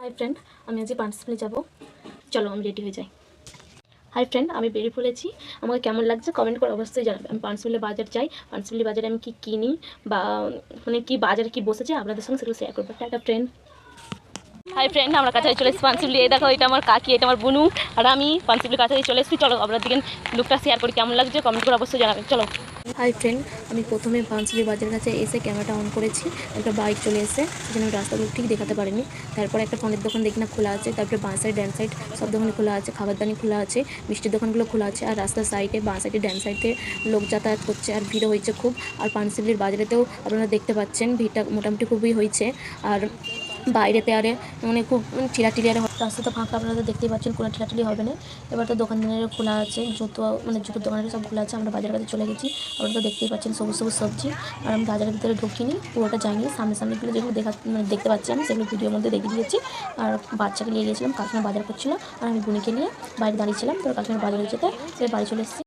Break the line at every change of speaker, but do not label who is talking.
Hi friend, আমি আজ পানশিপালি যাব। চলো আমি রেডি হয়ে যাই। হাই ফ্রেন্ড, আমি বেরিয়ে পড়েছি। আমাকে কেমন লাগছে কমেন্ট করে অবশ্যই জানাবে। আমি পানশিপালি বাজার যাই। পানশিপালি বাজারে আমি কি কিনি বা মানে কি বাজারে কি বসেছে আপনাদের সঙ্গে সেগুলো শেয়ার করবো। Tata friend. হাই ফ্রেন্ড, আমরা কাছাকাছি চলে এসেছি পানশিপালি। এই দেখো, এটা আমার কাকি, এটা আমার বুনু, আর আমি পানশিপালির কাছাকাছি চলে এসেছি। চলো আপনার দিকে লুকটা শেয়ার করি, কেমন লাগছে কমেন্ট করে অবশ্যই জানাবেন। চলো। হাই ফ্রেন্ড, আমি প্রথমে পানশিপালি বাজারের কাছে এসে ক্যামেরাটা অন করেছি। একটা বাইক চলে এসে, সেখানে আমি রাস্তাগুলো ঠিক দেখাতে পারিনি। তারপরে একটা ফোনের দোকান দেখি না খোলা আছে। তারপরে বাঁ সাইড ডান সাইড সব দোকান খোলা আছে, খাবারদানি খোলা আছে, মিষ্টির দোকানগুলো খোলা আছে। আর রাস্তার সাইডে বাঁ সাইডে ডান সাইডে লোক যাতায়াত করছে আর ভিড়ও হয়েছে খুব। আর পানশিপালির বাজারেতেও আপনারা দেখতে পাচ্ছেন ভিড়টা মোটামুটি খুবই হয়েছে। আর বাইরেতে আরে মানে খুব ঠেলাঠেলি আর রাস্তা তো ফাঁকা, আপনারা তো দেখতেই পাচ্ছেন, কোনো ঠেলাঠেলি হবে না। এবার তো দোকানদারেরও খোলা আছে, জুতোর দোকানের সব খোলা আছে। আমরা বাজারের কাছে চলে গেছি। আপনারা তো দেখতেই পাচ্ছেন সবুজ সবুজ সবজি। আর আমি বাজারের ভিতরে ঢুকিনি, পুরোটা যাইনি। সামনে যেগুলো দেখতে পাচ্ছি আমি, সেগুলো ভিডিওর মধ্যে দেখে দিয়েছি। আর বাচ্চাকে নিয়ে গিয়েছিলাম, কাকিমা বাজার করছিল আর আমি বুনিকে নিয়ে বাইরে দাঁড়িয়েছিলাম। তো কাকিমার বাজারে যেতে বাড়ি চলে এসেছি।